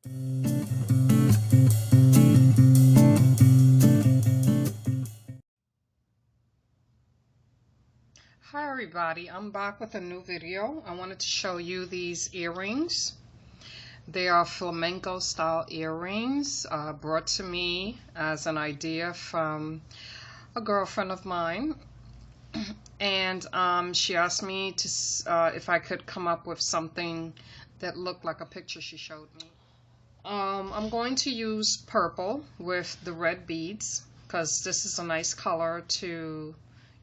Hi everybody, I'm back with a new video. I wanted to show you these earrings. They are flamenco style earrings brought to me as an idea from a girlfriend of mine. And she asked me to if I could come up with something that looked like a picture she showed me. I'm going to use purple with the red beads because this is a nice color to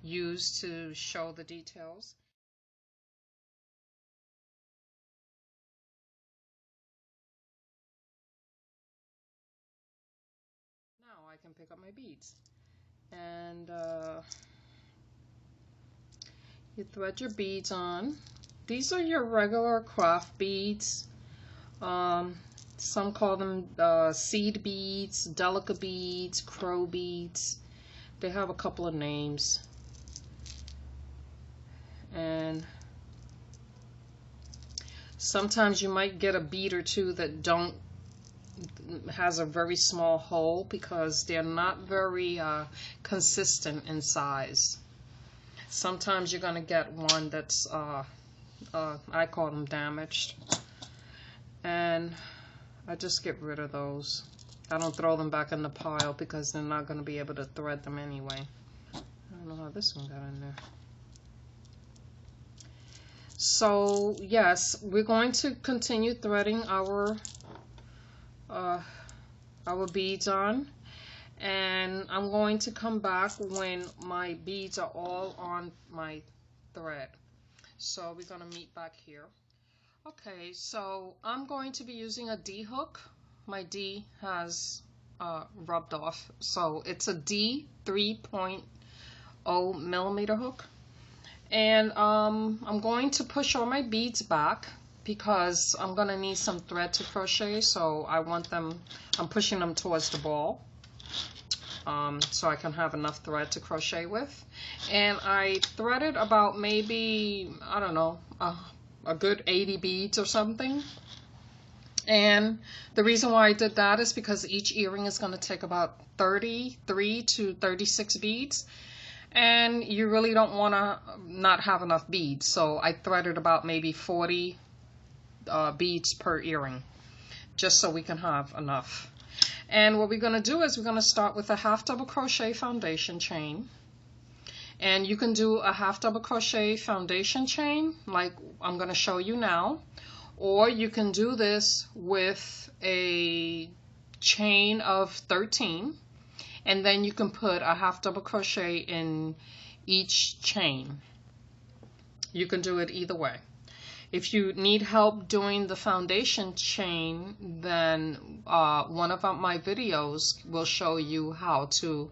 use to show the details. Now I can pick up my beads. And you thread your beads on. These are your regular craft beads. Some call them seed beads, delica beads, crow beads. They have a couple of names. And sometimes you might get a bead or two that has a very small hole because they're not very consistent in size. Sometimes you're going to get one that's I call them damaged, and I just get rid of those. I don't throw them back in the pile because they're not going to be able to thread them anyway. I don't know how this one got in there. So yes, we're going to continue threading our beads on, and I'm going to come back when my beads are all on my thread. So we're going to meet back here. Okay, so I'm going to be using a D hook. My D has rubbed off, so it's a D 3.0 millimeter hook. And I'm going to push all my beads back because I'm going to need some thread to crochet, so I want them, I'm pushing them towards the ball so I can have enough thread to crochet with. And I threaded about maybe, I don't know, a good 80 beads or something. And the reason why I did that is because each earring is going to take about 33 to 36 beads. And you really don't want to not have enough beads. So I threaded about maybe 40 beads per earring, just so we can have enough. And what we're going to do is we're going to start with a half double crochet foundation chain. And you can do a half double crochet foundation chain like I'm going to show you now, or you can do this with a chain of 13, and then you can put a half double crochet in each chain. You can do it either way. If you need help doing the foundation chain, then one of my videos will show you how to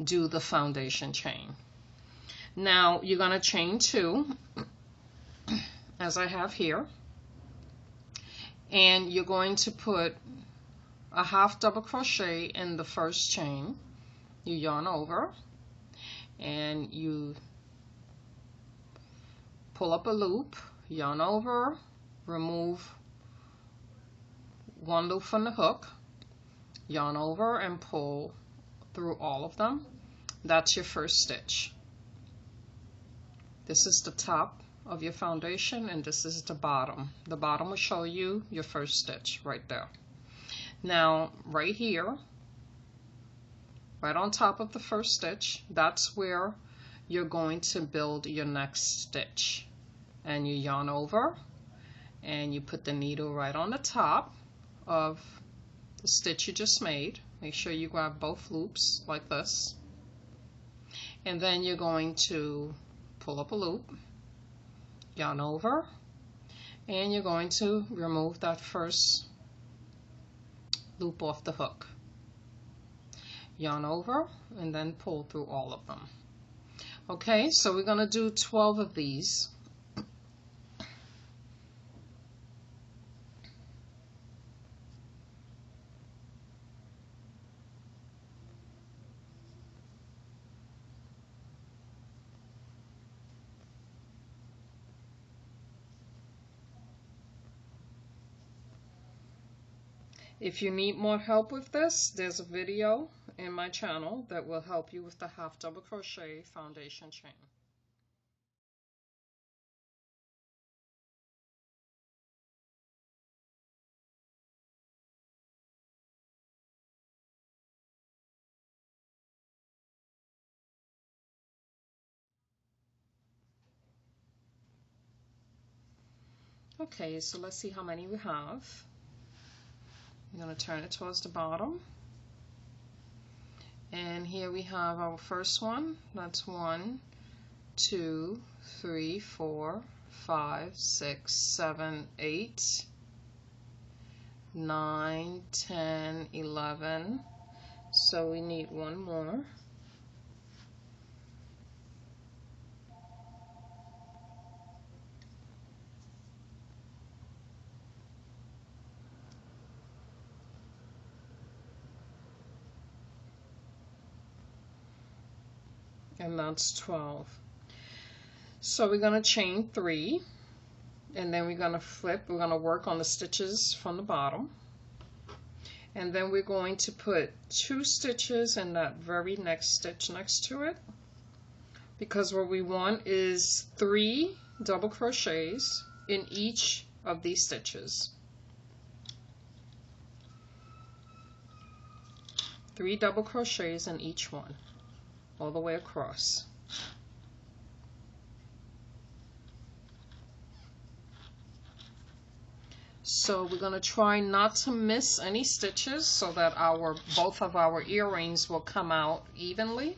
do the foundation chain. Now you're going to chain 2, as I have here, and you're going to put a half double crochet in the first chain. You yarn over and you pull up a loop, yarn over, remove one loop from the hook, yarn over and pull through all of them. That's your first stitch. This is the top of your foundation and this is the bottom. The bottom will show you your first stitch right there. Now right here, right on top of the first stitch, that's where you're going to build your next stitch. And you yarn over and you put the needle right on the top of the stitch you just made. Make sure you grab both loops like this. And then you're going to pull up a loop, yarn over, and you're going to remove that first loop off the hook. Yarn over and then pull through all of them. Okay, so we're going to do 12 of these. If you need more help with this, there's a video in my channel that will help you with the half double crochet foundation chain. Okay, so let's see how many we have. I'm going to turn it towards the bottom. And here we have our first one. That's 1, 2, 3, 4, 5, 6, 7, 8, 9, 10, 11. So we need one more. And that's 12. So we're going to chain 3, and then we're going to flip. We're going to work on the stitches from the bottom, and then we're going to put 2 stitches in that very next stitch next to it, because what we want is 3 double crochets in each of these stitches. 3 double crochets in each one, all the way across. So we're going to try not to miss any stitches so that both of our earrings will come out evenly.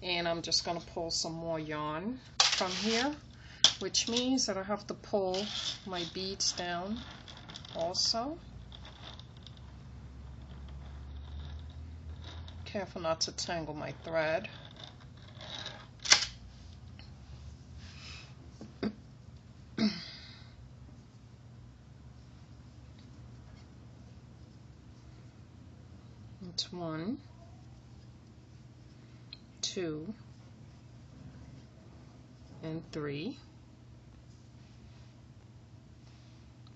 And I'm just going to pull some more yarn from here, which means that I have to pull my beads down also. Careful not to tangle my thread. It's 1, 2, and 3.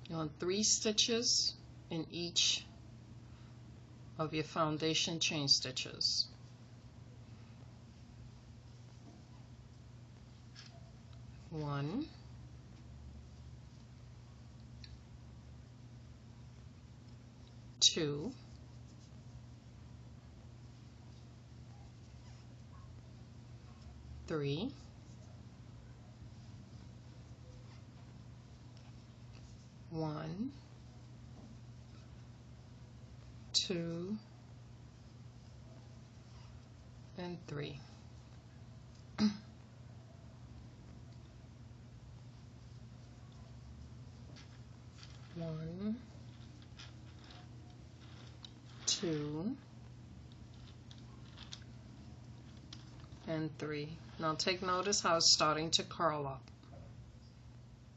You want 3 stitches in each of your foundation chain stitches. 1, 2, 3, 1, 2, and 3. 1, 2, and 3. Now take notice how it's starting to curl up.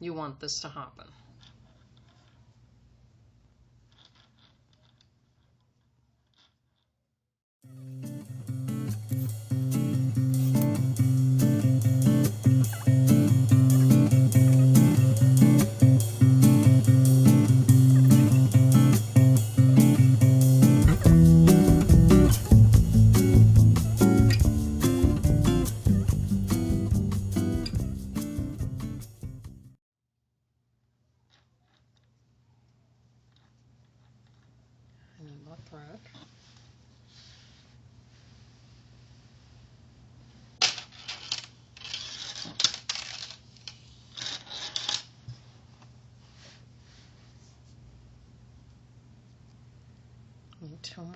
You want this to happen. Thread. Need 2 more.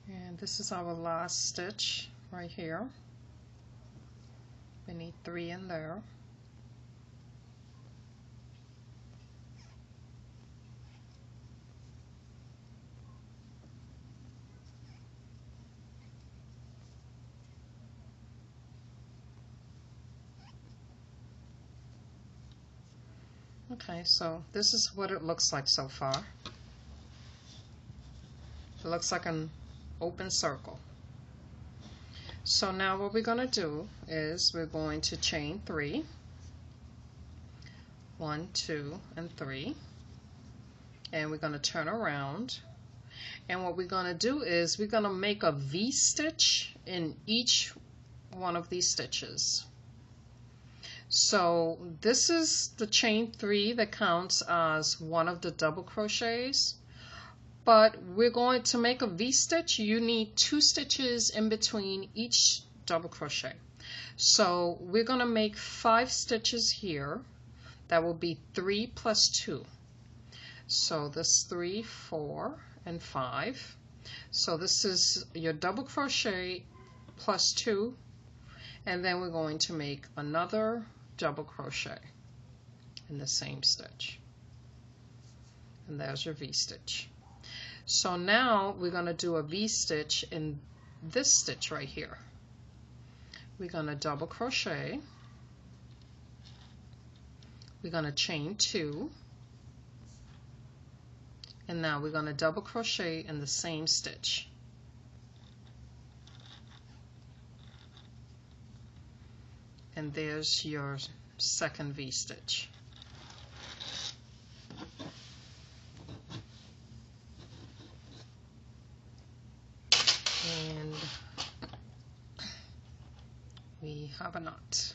And this is our last stitch right here. We need 3 in there. Okay, so this is what it looks like so far. It looks like an open circle. So now what we're going to do is we're going to chain 3, 1, 2, and 3, and we're going to turn around, and what we're going to do is we're going to make a V-stitch in each one of these stitches. So this is the chain 3 that counts as one of the double crochets. But we're going to make a V-stitch. You need 2 stitches in between each double crochet. So we're going to make 5 stitches here. That will be 3 plus 2. So this 3, 4, and 5. So this is your double crochet plus 2. And then we're going to make another double crochet in the same stitch. And there's your V-stitch. So now we're going to do a V-stitch in this stitch right here. We're going to double crochet. We're going to chain 2. And now we're going to double crochet in the same stitch. And there's your second V-stitch. And we have a knot.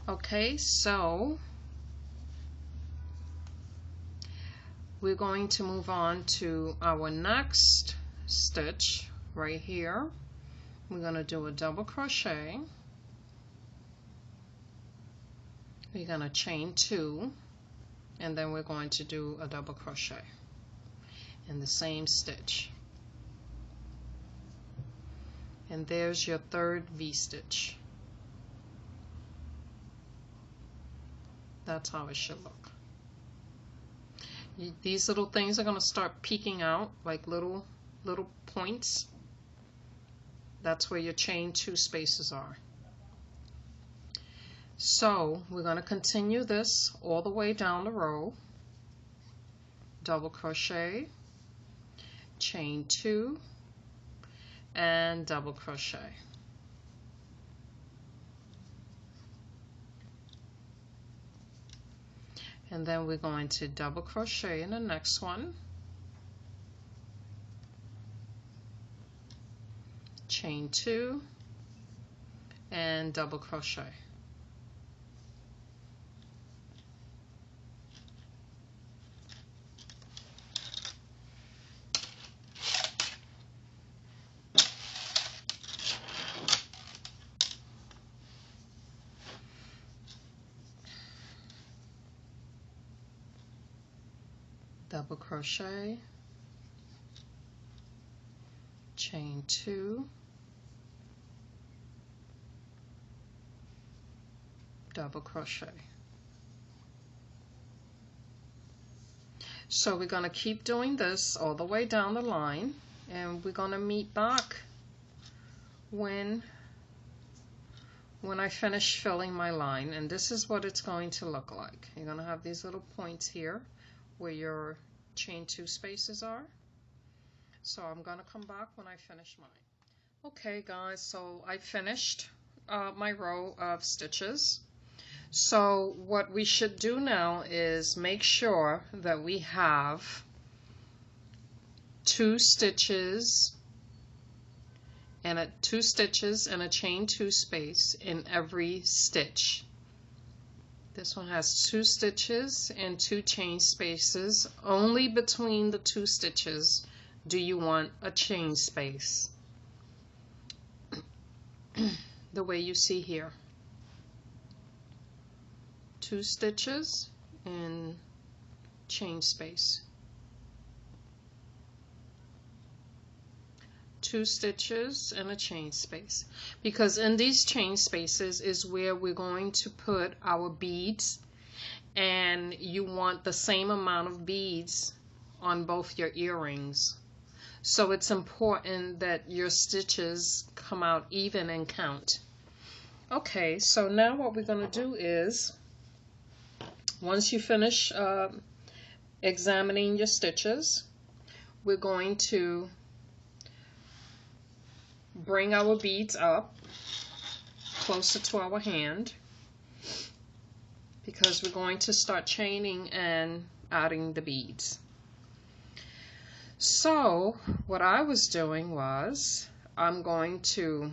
Okay, so we're going to move on to our next stitch right here. We're going to do a double crochet. We're going to chain 2, and then we're going to do a double crochet in the same stitch. And there's your third V-stitch. That's how it should look. These little things are going to start peeking out like little points. That's where your chain 2 spaces are. So we're going to continue this all the way down the row. Double crochet, chain 2, and double crochet. And then we're going to double crochet in the next one, chain 2, and double crochet. Double crochet, chain 2, double crochet. So we're going to keep doing this all the way down the line, and we're going to meet back when I finish filling my line. And this is what it's going to look like. You're going to have these little points here where your chain 2 spaces are. So I'm going to come back when I finish mine. Okay guys, so I finished my row of stitches. So what we should do now is make sure that we have 2 stitches and a chain 2 space in every stitch. This one has 2 stitches and 2 chain spaces. Only between the 2 stitches do you want a chain space. The way you see here. 2 stitches and chain space. 2 stitches and a chain space, because in these chain spaces is where we're going to put our beads, and you want the same amount of beads on both your earrings. So it's important that your stitches come out even and count. Okay, so now what we're going to do is, once you finish examining your stitches, we're going to bring our beads up closer to our hand, because we're going to start chaining and adding the beads. So what I was doing was I'm going to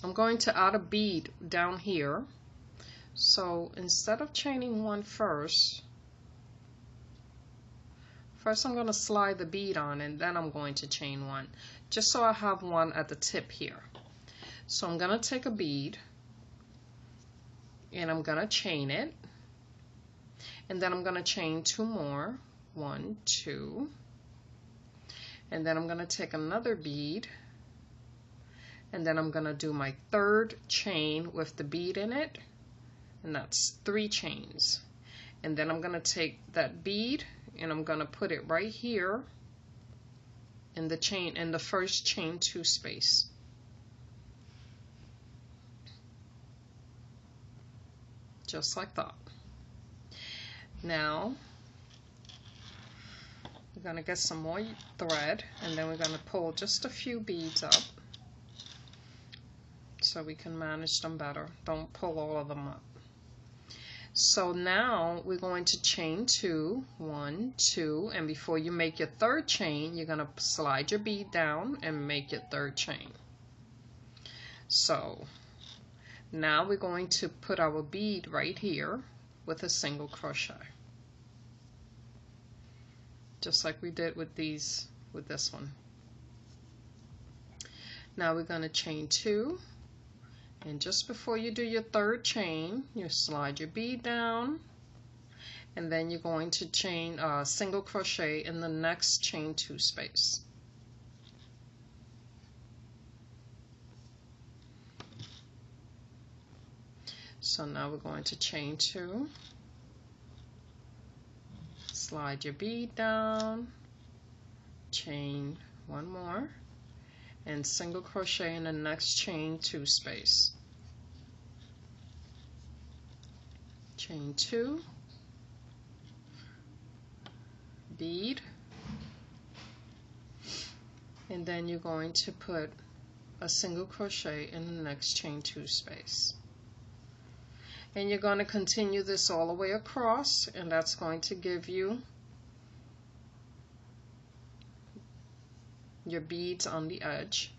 add a bead down here. So instead of chaining one first I'm going to slide the bead on, and then I'm going to chain one, just so I have one at the tip here. So I'm going to take a bead and I'm going to chain it, and then I'm going to chain two more, 1, 2, and then I'm going to take another bead, and then I'm going to do my third chain with the bead in it, and that's 3 chains. And then I'm going to take that bead and I'm going to put it right here in the first chain 2 space. Just like that. Now we're going to get some more thread, and then we're going to pull just a few beads up so we can manage them better. Don't pull all of them up. So now we're going to chain 2, 1, 2, and before you make your third chain, you're going to slide your bead down and make your third chain. So now we're going to put our bead right here with a single crochet, just like we did with this one. Now we're going to chain 2. And just before you do your third chain, you slide your bead down, and then you're going to chain single crochet in the next chain 2 space. So now we're going to chain 2, slide your bead down, chain one more, and single crochet in the next chain 2 space. Chain 2, bead, and then you're going to put a single crochet in the next chain 2 space. And you're going to continue this all the way across, and that's going to give you your beads on the edge.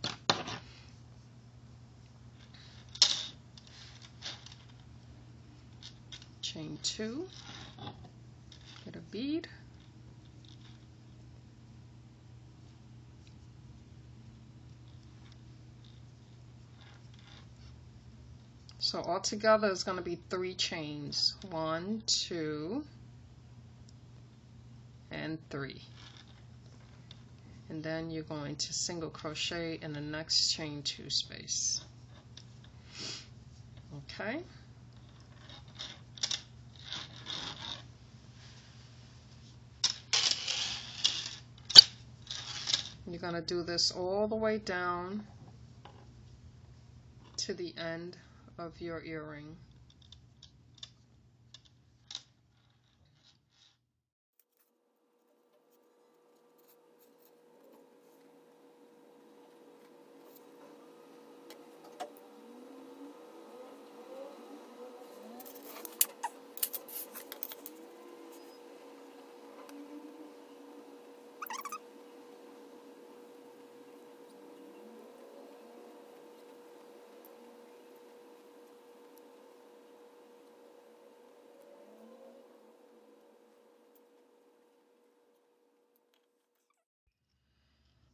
Chain 2, get a bead, so altogether it's going to be 3 chains, 1, 2, and 3. And then you're going to single crochet in the next chain 2 space. Okay. You're going to do this all the way down to the end of your earring.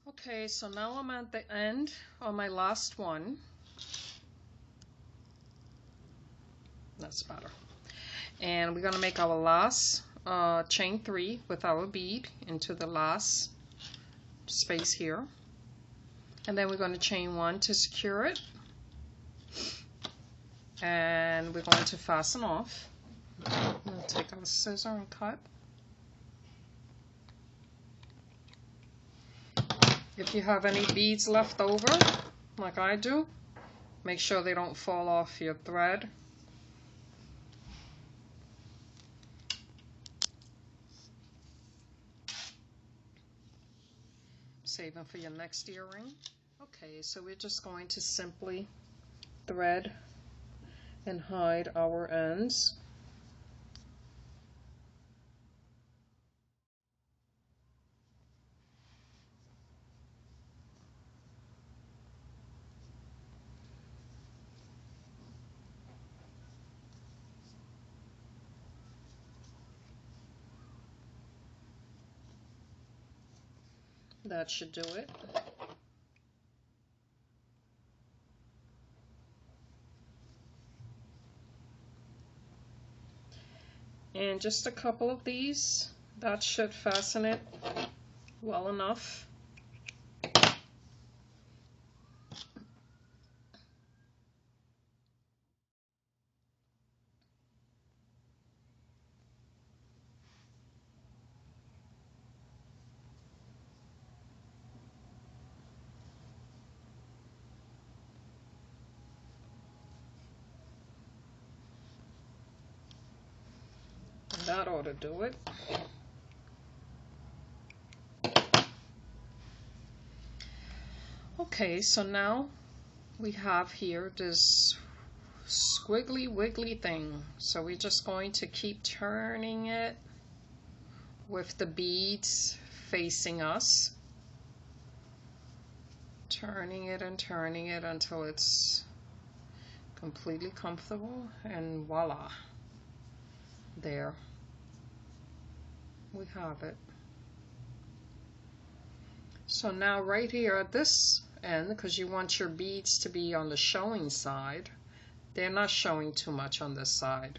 Okay, so now I'm at the end of my last one. That's better. And we're going to make our last chain 3 with our bead into the last space here. And then we're going to chain 1 to secure it. And we're going to fasten off. We'll take our scissors and cut. If you have any beads left over, like I do, make sure they don't fall off your thread. Save them for your next earring. Okay, so we're just going to simply thread and hide our ends. That should do it. And just a couple of these, that should fasten it well enough. That ought to do it. Okay, so now we have here this squiggly wiggly thing. So we're just going to keep turning it with the beads facing us. Turning it and turning it until it's completely comfortable, and voila. There. We have it. So now right here at this end, because you want your beads to be on the showing side, they're not showing too much on this side.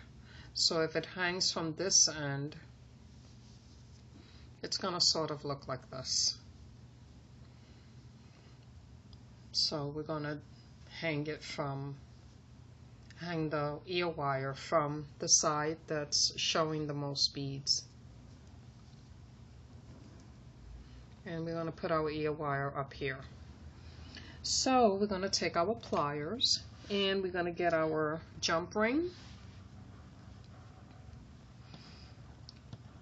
So if it hangs from this end, it's going to sort of look like this. So we're going to hang the ear wire from the side that's showing the most beads. And we're going to put our ear wire up here. So we're going to take our pliers and we're going to get our jump ring.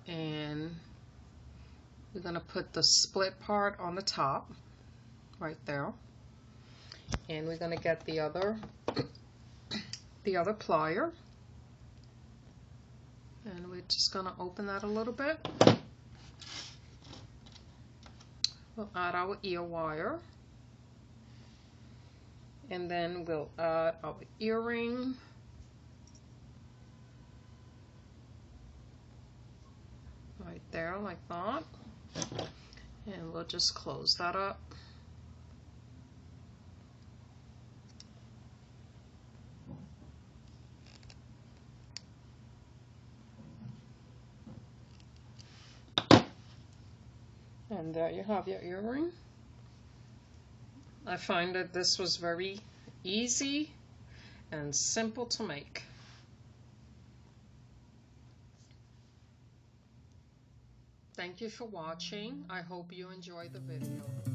And we're going to put the split part on the top, right there. And we're going to get the other plier. And we're just going to open that a little bit. We'll add our ear wire, and then we'll add our earring, right there like that, and we'll just close that up. And there you have your earring. I find that this was very easy and simple to make. Thank you for watching. I hope you enjoyed the video.